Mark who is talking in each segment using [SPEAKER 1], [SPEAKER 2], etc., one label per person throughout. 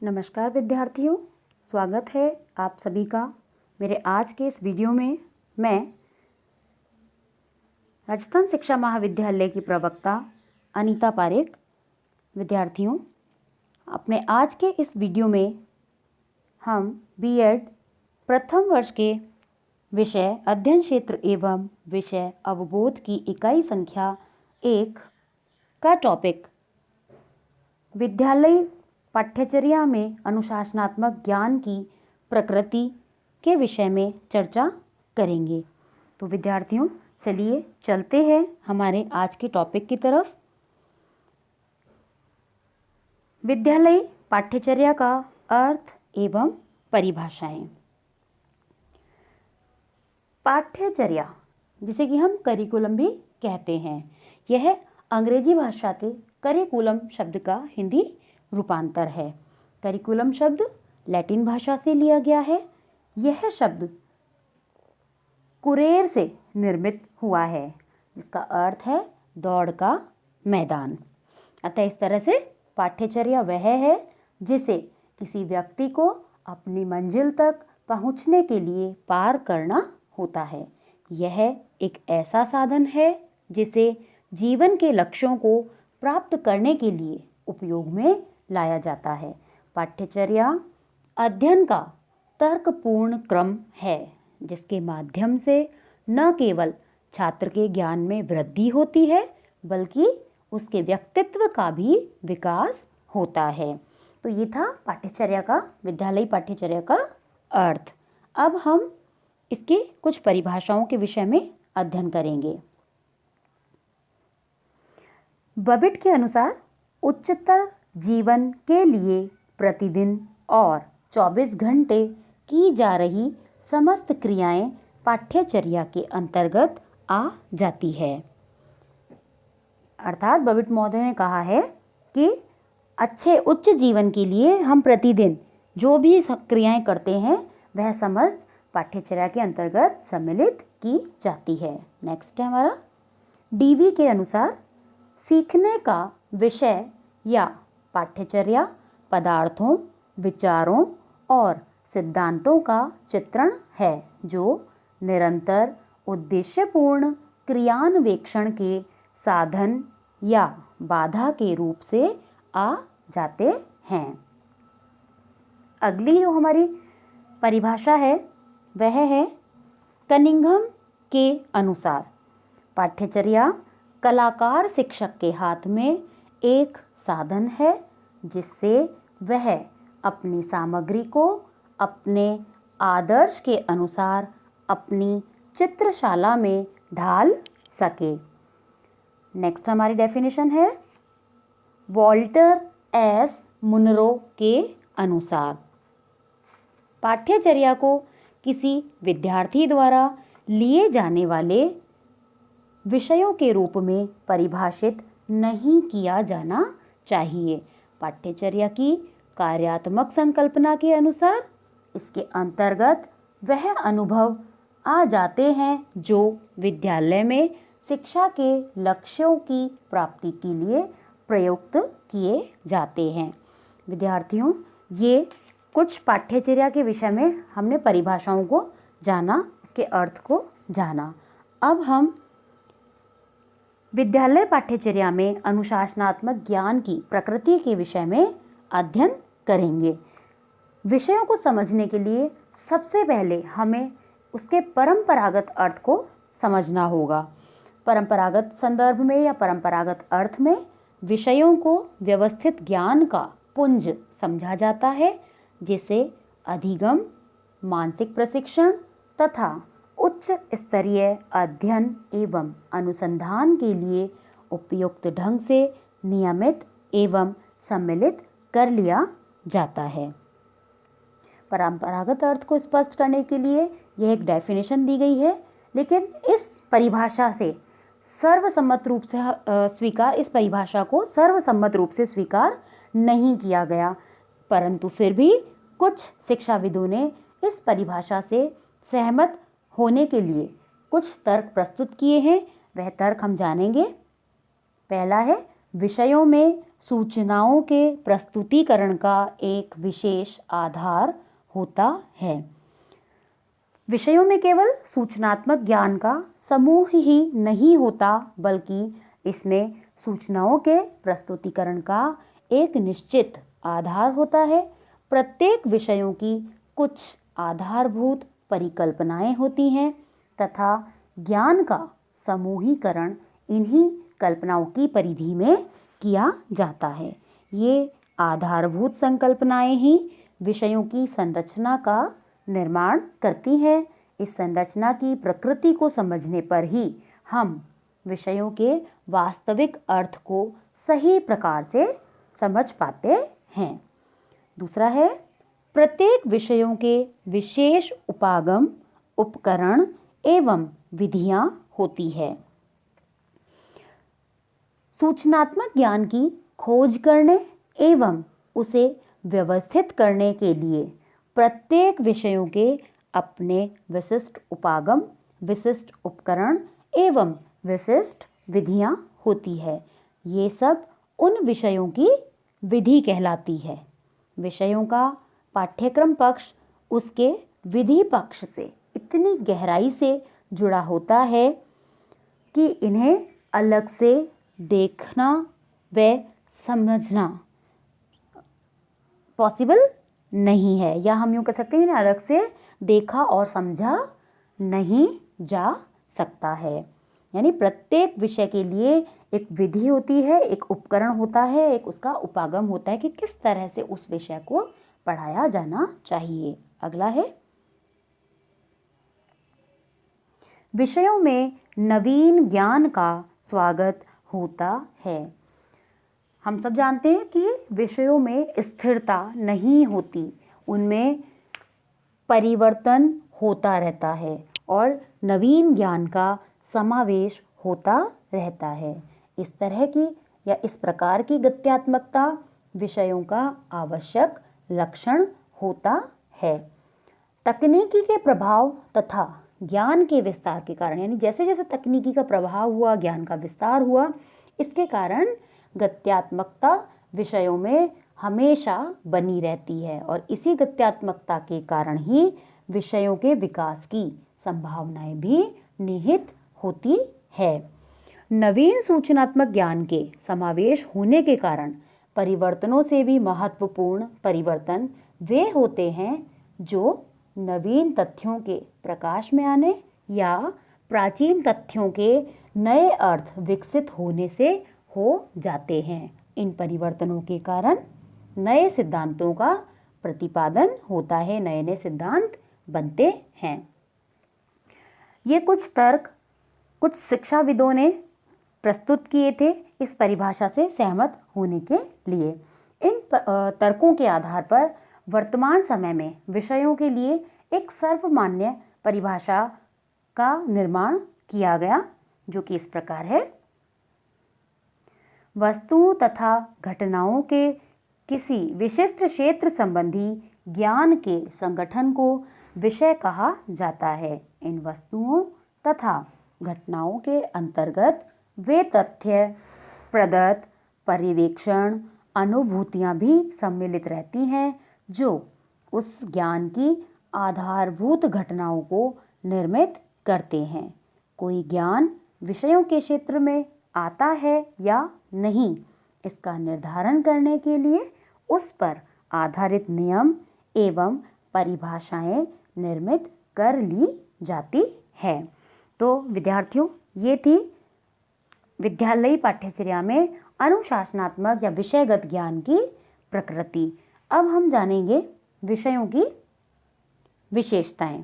[SPEAKER 1] नमस्कार विद्यार्थियों, स्वागत है आप सभी का मेरे आज के इस वीडियो में। मैं राजस्थान शिक्षा महाविद्यालय की प्रवक्ता अनीता पारेख। विद्यार्थियों, अपने आज के इस वीडियो में हम बीएड प्रथम वर्ष के विषय अध्ययन क्षेत्र एवं विषय अवबोध की इकाई संख्या 1 का टॉपिक विद्यालय पाठ्यचर्या में अनुशासनात्मक ज्ञान की प्रकृति के विषय में चर्चा करेंगे। तो विद्यार्थियों, चलिए चलते हैं हमारे आज के टॉपिक की तरफ। विद्यालय पाठ्यचर्या का अर्थ एवं परिभाषाएं। पाठ्यचर्या, जिसे कि हम करिकुलम भी कहते हैं, यह अंग्रेजी भाषा के करिकुलम शब्द का हिंदी रूपांतर है। करिकुलम शब्द लैटिन भाषा से लिया गया है। यह शब्द कुरेर से निर्मित हुआ है, जिसका अर्थ है दौड़ का मैदान। अतः इस तरह से पाठ्यचर्या वह है जिसे किसी व्यक्ति को अपनी मंजिल तक पहुंचने के लिए पार करना होता है। यह एक ऐसा साधन है जिसे जीवन के लक्ष्यों को प्राप्त करने के लिए उपयोग में लाया जाता है। पाठ्यचर्या अध्ययन का तर्कपूर्ण क्रम है, जिसके माध्यम से न केवल छात्र के ज्ञान में वृद्धि होती है, बल्कि उसके व्यक्तित्व का भी विकास होता है। तो ये था पाठ्यचर्या का, विद्यालयी पाठ्यचर्या का अर्थ। अब हम इसके कुछ परिभाषाओं के विषय में अध्ययन करेंगे। बबिट के अनुसार उच्चतर जीवन के लिए प्रतिदिन और 24 घंटे की जा रही समस्त क्रियाएं पाठ्यचर्या के अंतर्गत आ जाती है। अर्थात बबिट महोदय ने कहा है कि अच्छे उच्च जीवन के लिए हम प्रतिदिन जो भी क्रियाएं करते हैं वह समस्त पाठ्यचर्या के अंतर्गत सम्मिलित की जाती है। नेक्स्ट है हमारा डीवी के अनुसार सीखने का विषय या पाठ्यचर्या पदार्थों, विचारों और सिद्धांतों का चित्रण है, जो निरंतर उद्देश्यपूर्ण क्रियान्वेक्षण के साधन या बाधा के रूप से आ जाते हैं। अगली जो हमारी परिभाषा है वह है कनिंघम के अनुसार पाठ्यचर्या कलाकार शिक्षक के हाथ में एक साधन है, जिससे वह अपनी सामग्री को अपने आदर्श के अनुसार अपनी चित्रशाला में ढाल सके। नेक्स्ट हमारी डेफिनेशन है वॉल्टर एस मुनरो के अनुसार पाठ्यचर्या को किसी विद्यार्थी द्वारा लिए जाने वाले विषयों के रूप में परिभाषित नहीं किया जाना चाहिए। पाठ्यचर्या की कार्यात्मक संकल्पना के अनुसार इसके अंतर्गत वह अनुभव आ जाते हैं जो विद्यालय में शिक्षा के लक्ष्यों की प्राप्ति के लिए प्रयुक्त किए जाते हैं। विद्यार्थियों, ये कुछ पाठ्यचर्या के विषय में हमने परिभाषाओं को जाना, इसके अर्थ को जाना। अब हम विद्यालय पाठ्यचर्या में अनुशासनात्मक ज्ञान की प्रकृति के विषय में अध्ययन करेंगे। विषयों को समझने के लिए सबसे पहले हमें उसके परंपरागत अर्थ को समझना होगा। परंपरागत संदर्भ में या परंपरागत अर्थ में विषयों को व्यवस्थित ज्ञान का पुंज समझा जाता है, जिसे अधिगम, मानसिक प्रशिक्षण तथा उच्च स्तरीय अध्ययन एवं अनुसंधान के लिए उपयुक्त ढंग से नियमित एवं सम्मिलित कर लिया जाता है। परंपरागत अर्थ को स्पष्ट करने के लिए यह एक डेफिनेशन दी गई है, लेकिन इस परिभाषा से सर्वसम्मत रूप से इस परिभाषा को सर्वसम्मत रूप से स्वीकार नहीं किया गया, परंतु फिर भी कुछ शिक्षाविदों ने इस परिभाषा से सहमत होने के लिए कुछ तर्क प्रस्तुत किए हैं। वह तर्क हम जानेंगे। पहला है विषयों में सूचनाओं के प्रस्तुतिकरण का एक विशेष आधार होता है। विषयों में केवल सूचनात्मक ज्ञान का समूह ही नहीं होता, बल्कि इसमें सूचनाओं के प्रस्तुतिकरण का एक निश्चित आधार होता है। प्रत्येक विषयों की कुछ आधारभूत परिकल्पनाएं होती हैं तथा ज्ञान का समूहीकरण इन्हीं कल्पनाओं की परिधि में किया जाता है। ये आधारभूत संकल्पनाएं ही विषयों की संरचना का निर्माण करती हैं। इस संरचना की प्रकृति को समझने पर ही हम विषयों के वास्तविक अर्थ को सही प्रकार से समझ पाते हैं। दूसरा है, प्रत्येक विषयों के विशेष उपागम, उपकरण एवं विधियां होती है। सूचनात्मक ज्ञान की खोज करने एवं उसे व्यवस्थित करने के लिए प्रत्येक विषयों के अपने विशिष्ट उपागम, विशिष्ट उपकरण एवं विशिष्ट विधियां होती है। ये सब उन विषयों की विधि कहलाती है। विषयों का पाठ्यक्रम पक्ष उसके विधि पक्ष से इतनी गहराई से जुड़ा होता है कि इन्हें अलग से देखना व समझना पॉसिबल नहीं है, या हम यूँ कह सकते हैं इन्हें अलग से देखा और समझा नहीं जा सकता है। यानी प्रत्येक विषय के लिए एक विधि होती है, एक उपकरण होता है, एक उसका उपागम होता है कि किस तरह से उस विषय को पढ़ाया जाना चाहिए। अगला है, विषयों में नवीन ज्ञान का स्वागत होता है। हम सब जानते हैं कि विषयों में स्थिरता नहीं होती, उनमें परिवर्तन होता रहता है और नवीन ज्ञान का समावेश होता रहता है। इस तरह की या इस प्रकार की गत्यात्मकता विषयों का आवश्यक लक्षण होता है। तकनीकी के प्रभाव तथा ज्ञान के विस्तार के कारण, यानी जैसे जैसे तकनीकी का प्रभाव हुआ, ज्ञान का विस्तार हुआ, इसके कारण गत्यात्मकता विषयों में हमेशा बनी रहती है और इसी गत्यात्मकता के कारण ही विषयों के विकास की संभावनाएं भी निहित होती है। नवीन सूचनात्मक ज्ञान के समावेश होने के कारण परिवर्तनों से भी महत्वपूर्ण परिवर्तन वे होते हैं जो नवीन तथ्यों के प्रकाश में आने या प्राचीन तथ्यों के नए अर्थ विकसित होने से हो जाते हैं। इन परिवर्तनों के कारण नए सिद्धांतों का प्रतिपादन होता है, नए नए सिद्धांत बनते हैं। ये कुछ तर्क कुछ शिक्षाविदों ने प्रस्तुत किए थे इस परिभाषा से सहमत होने के लिए। इन तर्कों के आधार पर वर्तमान समय में विषयों के लिए एक सर्वमान्य परिभाषा का निर्माण किया गया, जो कि इस प्रकार है। वस्तुओं तथा घटनाओं के किसी विशिष्ट क्षेत्र संबंधी ज्ञान के संगठन को विषय कहा जाता है। इन वस्तुओं तथा घटनाओं के अंतर्गत वे तथ्य प्रदत्त पर्यवेक्षण अनुभूतियां भी सम्मिलित रहती हैं जो उस ज्ञान की आधारभूत घटनाओं को निर्मित करते हैं। कोई ज्ञान विषयों के क्षेत्र में आता है या नहीं, इसका निर्धारण करने के लिए उस पर आधारित नियम एवं परिभाषाएं निर्मित कर ली जाती है। तो विद्यार्थियों, ये थी विद्यालयी पाठ्यचर्या में अनुशासनात्मक या विषयगत ज्ञान की प्रकृति। अब हम जानेंगे विषयों की विशेषताएं,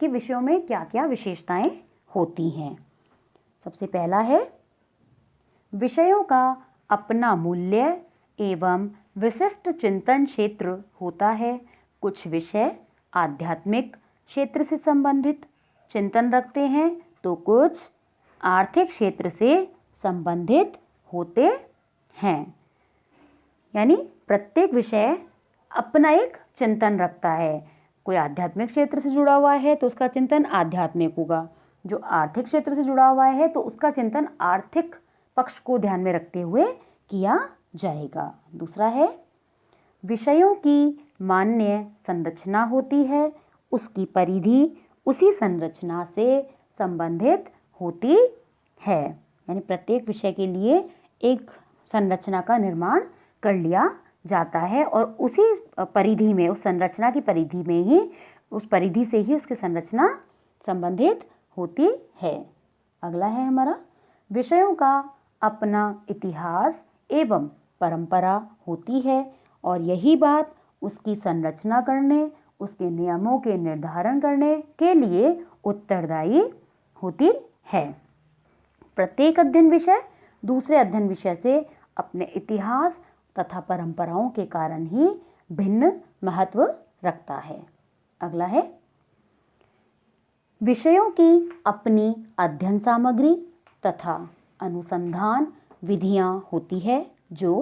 [SPEAKER 1] कि विषयों में क्या क्या विशेषताएं होती हैं। सबसे पहला है, विषयों का अपना मूल्य एवं विशिष्ट चिंतन क्षेत्र होता है। कुछ विषय आध्यात्मिक क्षेत्र से संबंधित चिंतन रखते हैं तो कुछ आर्थिक क्षेत्र से संबंधित होते हैं। यानी प्रत्येक विषय अपना एक चिंतन रखता है। कोई आध्यात्मिक क्षेत्र से जुड़ा हुआ है तो उसका चिंतन आध्यात्मिक होगा, जो आर्थिक क्षेत्र से जुड़ा हुआ है तो उसका चिंतन आर्थिक पक्ष को ध्यान में रखते हुए किया जाएगा। दूसरा है विषयों की मान्य संरचना होती है, उसकी परिधि उसी संरचना से संबंधित होती है। यानी प्रत्येक विषय के लिए एक संरचना का निर्माण कर लिया जाता है और उसी परिधि में, उस संरचना की परिधि में ही, उस परिधि से ही उसकी संरचना संबंधित होती है। अगला है हमारा विषयों का अपना इतिहास एवं परंपरा होती है और यही बात उसकी संरचना करने, उसके नियमों के निर्धारण करने के लिए उत्तरदायी होती है। प्रत्येक अध्ययन विषय दूसरे अध्ययन विषय से अपने इतिहास तथा परंपराओं के कारण ही भिन्न महत्व रखता है। अगला है विषयों की अपनी अध्ययन सामग्री तथा अनुसंधान विधियां होती है जो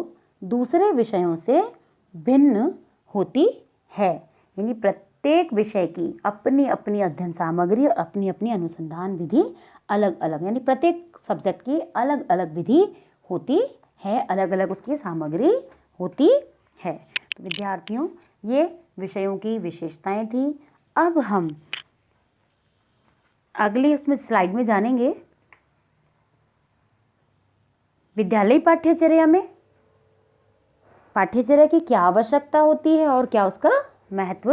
[SPEAKER 1] दूसरे विषयों से भिन्न होती है। यानी प्रत्येक विषय की अपनी अपनी अध्ययन सामग्री और अपनी अपनी अनुसंधान विधि अलग अलग, यानी प्रत्येक सब्जेक्ट की अलग अलग विधि होती है, अलग अलग उसकी सामग्री होती है। तो विद्यार्थियों, ये विषयों की विशेषताएं थी। अब हम अगली उसमें स्लाइड में जानेंगे विद्यालय पाठ्यचर्या में पाठ्यचर्या की क्या आवश्यकता होती है और क्या उसका महत्व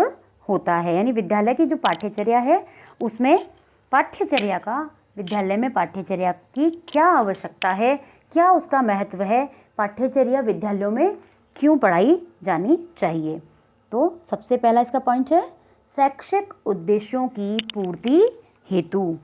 [SPEAKER 1] होता है। यानी विद्यालय की जो पाठ्यचर्या है उसमें पाठ्यचर्या का, विद्यालय में पाठ्यचर्या की क्या आवश्यकता है, क्या उसका महत्व है, पाठ्यचर्या विद्यालयों में क्यों पढ़ाई जानी चाहिए। तो सबसे पहला इसका पॉइंट है शैक्षिक उद्देश्यों की पूर्ति हेतु।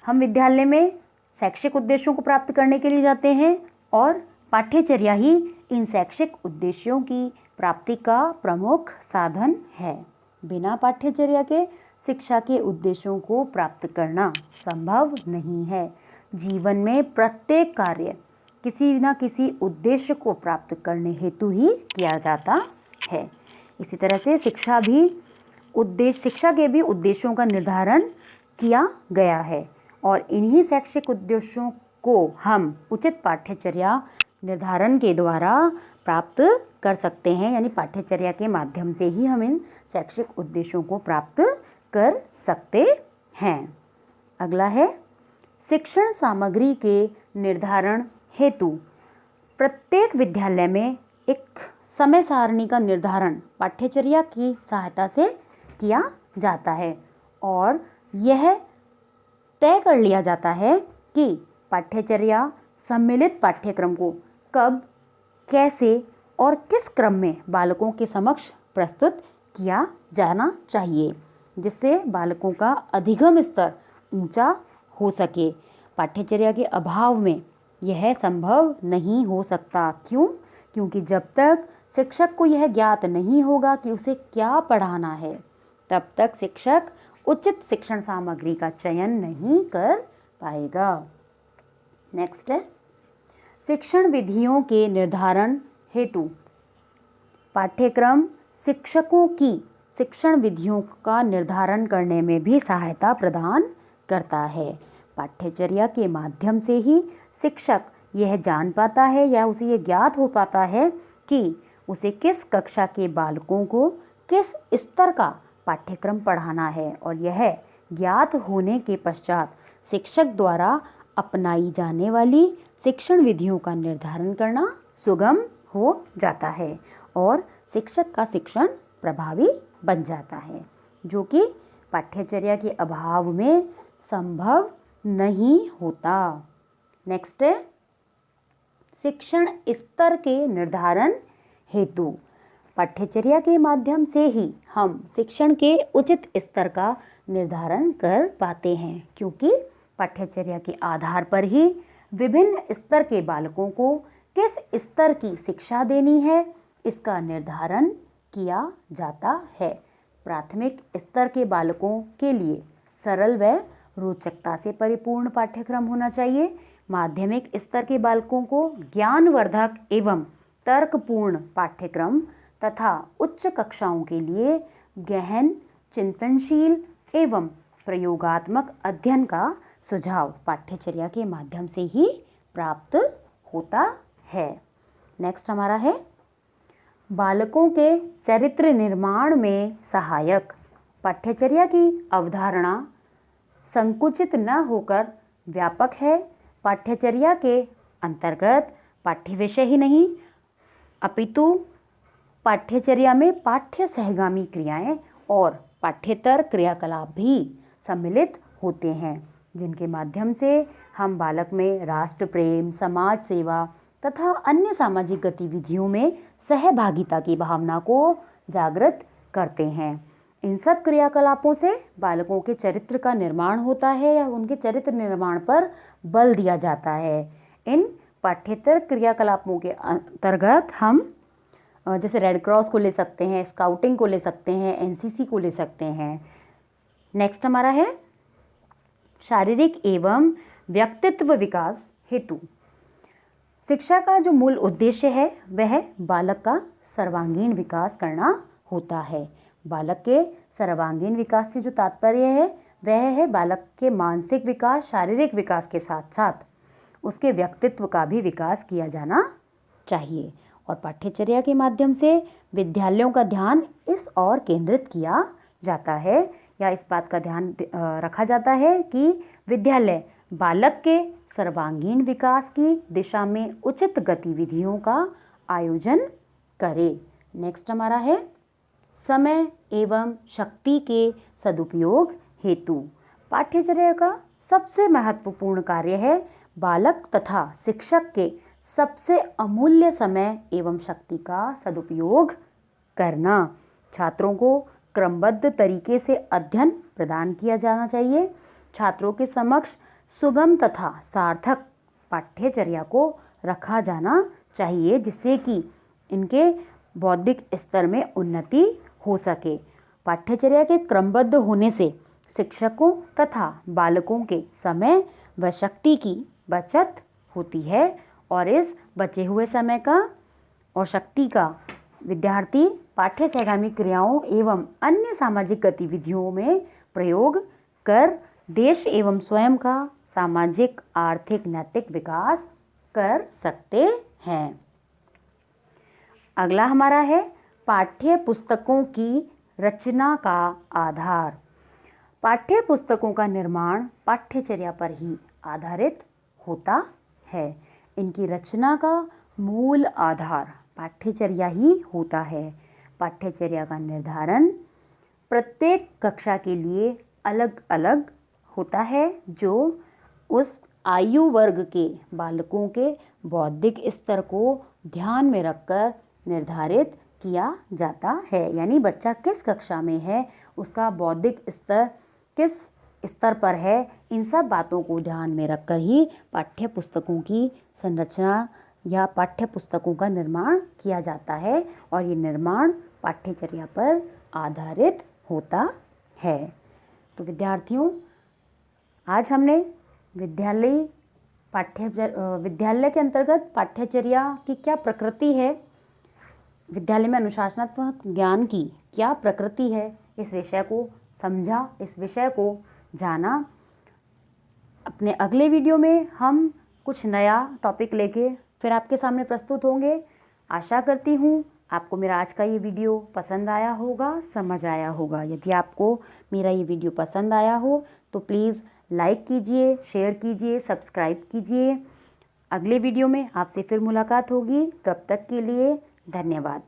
[SPEAKER 1] हम विद्यालय में शैक्षिक उद्देश्यों को प्राप्त करने के लिए जाते हैं और पाठ्यचर्या ही इन शैक्षिक उद्देश्यों की प्राप्ति का प्रमुख साधन है। बिना पाठ्यचर्या के शिक्षा के उद्देश्यों को प्राप्त करना संभव नहीं है। जीवन में प्रत्येक कार्य किसी न किसी उद्देश्य को प्राप्त करने हेतु ही किया जाता है। इसी तरह से शिक्षा के भी उद्देश्यों का निर्धारण किया गया है और इन्हीं शैक्षिक उद्देश्यों को हम उचित पाठ्यचर्या निर्धारण के द्वारा प्राप्त कर सकते हैं। यानी पाठ्यचर्या के माध्यम से ही हम इन शैक्षिक उद्देश्यों को प्राप्त कर सकते हैं। अगला है शिक्षण सामग्री के निर्धारण हेतु। प्रत्येक विद्यालय में एक समय सारणी का निर्धारण पाठ्यचर्या की सहायता से किया जाता है और यह तय कर लिया जाता है कि पाठ्यचर्या सम्मिलित पाठ्यक्रम को कब, कैसे और किस क्रम में बालकों के समक्ष प्रस्तुत किया जाना चाहिए, जिससे बालकों का अधिगम स्तर ऊंचा हो सके। पाठ्यचर्या के अभाव में यह संभव नहीं हो सकता। क्यों? क्योंकि जब तक शिक्षक को यह ज्ञात नहीं होगा कि उसे क्या पढ़ाना है, तब तक शिक्षक उचित शिक्षण सामग्री का चयन नहीं कर पाएगा। नेक्स्ट है शिक्षण विधियों के निर्धारण हेतु। पाठ्यक्रम शिक्षकों की शिक्षण विधियों का निर्धारण करने में भी सहायता प्रदान करता है। पाठ्यचर्या के माध्यम से ही शिक्षक यह जान पाता है या उसे यह ज्ञात हो पाता है कि उसे किस कक्षा के बालकों को किस स्तर का पाठ्यक्रम पढ़ाना है और यह ज्ञात होने के पश्चात शिक्षक द्वारा अपनाई जाने वाली शिक्षण विधियों का निर्धारण करना सुगम हो जाता है और शिक्षक का शिक्षण प्रभावी बन जाता है, जो कि पाठ्यचर्या के अभाव में संभव नहीं होता। नेक्स्ट है शिक्षण स्तर के निर्धारण हेतु। पाठ्यचर्या के माध्यम से ही हम शिक्षण के उचित स्तर का निर्धारण कर पाते हैं, क्योंकि पाठ्यचर्या के आधार पर ही विभिन्न स्तर के बालकों को किस स्तर की शिक्षा देनी है, इसका निर्धारण किया जाता है। प्राथमिक स्तर के बालकों के लिए सरल व रोचकता से परिपूर्ण पाठ्यक्रम होना चाहिए। माध्यमिक स्तर के बालकों को ज्ञानवर्धक एवं तर्कपूर्ण पाठ्यक्रम तथा उच्च कक्षाओं के लिए गहन, चिंतनशील एवं प्रयोगात्मक अध्ययन का सुझाव पाठ्यचर्या के माध्यम से ही प्राप्त होता है। नेक्स्ट हमारा है बालकों के चरित्र निर्माण में सहायक। पाठ्यचर्या की अवधारणा संकुचित न होकर व्यापक है। पाठ्यचर्या के अंतर्गत पाठ्य विषय ही नहीं अपितु पाठ्यचर्या में पाठ्य सहगामी क्रियाएं और पाठ्येतर क्रियाकलाप भी सम्मिलित होते हैं, जिनके माध्यम से हम बालक में राष्ट्र प्रेम, समाज सेवा तथा अन्य सामाजिक गतिविधियों में सहभागिता की भावना को जागृत करते हैं। इन सब क्रियाकलापों से बालकों के चरित्र का निर्माण होता है या उनके चरित्र निर्माण पर बल दिया जाता है। इन पाठ्येतर क्रियाकलापों के अंतर्गत हम जैसे रेड क्रॉस को ले सकते हैं, स्काउटिंग को ले सकते हैं, एनसीसी को ले सकते हैं। नेक्स्ट हमारा है शारीरिक एवं व्यक्तित्व विकास हेतु। शिक्षा का जो मूल उद्देश्य है वह बालक का सर्वांगीण विकास करना होता है। बालक के सर्वांगीण विकास से जो तात्पर्य है वह है बालक के मानसिक विकास, शारीरिक विकास के साथ साथ उसके व्यक्तित्व का भी विकास किया जाना चाहिए। और पाठ्यचर्या के माध्यम से विद्यालयों का ध्यान इस ओर केंद्रित किया जाता है या इस बात का ध्यान रखा जाता है कि विद्यालय बालक के सर्वांगीण विकास की दिशा में उचित गतिविधियों का आयोजन करे। नेक्स्ट हमारा है समय एवं शक्ति के सदुपयोग हेतु। पाठ्यचर्या का सबसे महत्वपूर्ण कार्य है बालक तथा शिक्षक के सबसे अमूल्य समय एवं शक्ति का सदुपयोग करना। छात्रों को क्रमबद्ध तरीके से अध्ययन प्रदान किया जाना चाहिए। छात्रों के समक्ष सुगम तथा सार्थक पाठ्यचर्या को रखा जाना चाहिए जिससे कि इनके बौद्धिक स्तर में उन्नति हो सके। पाठ्यचर्या के क्रमबद्ध होने से शिक्षकों तथा बालकों के समय व शक्ति की बचत होती है और इस बचे हुए समय का और शक्ति का विद्यार्थी पाठ्य सहगामी क्रियाओं एवं अन्य सामाजिक गतिविधियों में प्रयोग कर देश एवं स्वयं का सामाजिक, आर्थिक, नैतिक विकास कर सकते हैं। अगला हमारा है पाठ्य पुस्तकों की रचना का आधार। पाठ्य पुस्तकों का निर्माण पाठ्यचर्या पर ही आधारित होता है। इनकी रचना का मूल आधार पाठ्यचर्या ही होता है। पाठ्यचर्या का निर्धारण प्रत्येक कक्षा के लिए अलग अलग होता है जो उस आयु वर्ग के बालकों के बौद्धिक स्तर को ध्यान में रखकर निर्धारित किया जाता है। यानी बच्चा किस कक्षा में है, उसका बौद्धिक स्तर किस स्तर पर है, इन सब बातों को ध्यान में रखकर ही पाठ्य पुस्तकों की संरचना या पाठ्य पुस्तकों का निर्माण किया जाता है और ये निर्माण पाठ्यचर्या पर आधारित होता है। तो विद्यार्थियों, आज हमने विद्यालय के अंतर्गत पाठ्यचर्या की क्या प्रकृति है, विद्यालय में अनुशासनात्मक ज्ञान की क्या प्रकृति है, इस विषय को समझा, इस विषय को जाना। अपने अगले वीडियो में हम कुछ नया टॉपिक लेके फिर आपके सामने प्रस्तुत होंगे। आशा करती हूँ आपको मेरा आज का ये वीडियो पसंद आया होगा, समझ आया होगा। यदि आपको मेरा ये वीडियो पसंद आया हो तो प्लीज़ लाइक कीजिए, शेयर कीजिए, सब्सक्राइब कीजिए। अगले वीडियो में आपसे फिर मुलाकात होगी। तब तक के लिए धन्यवाद।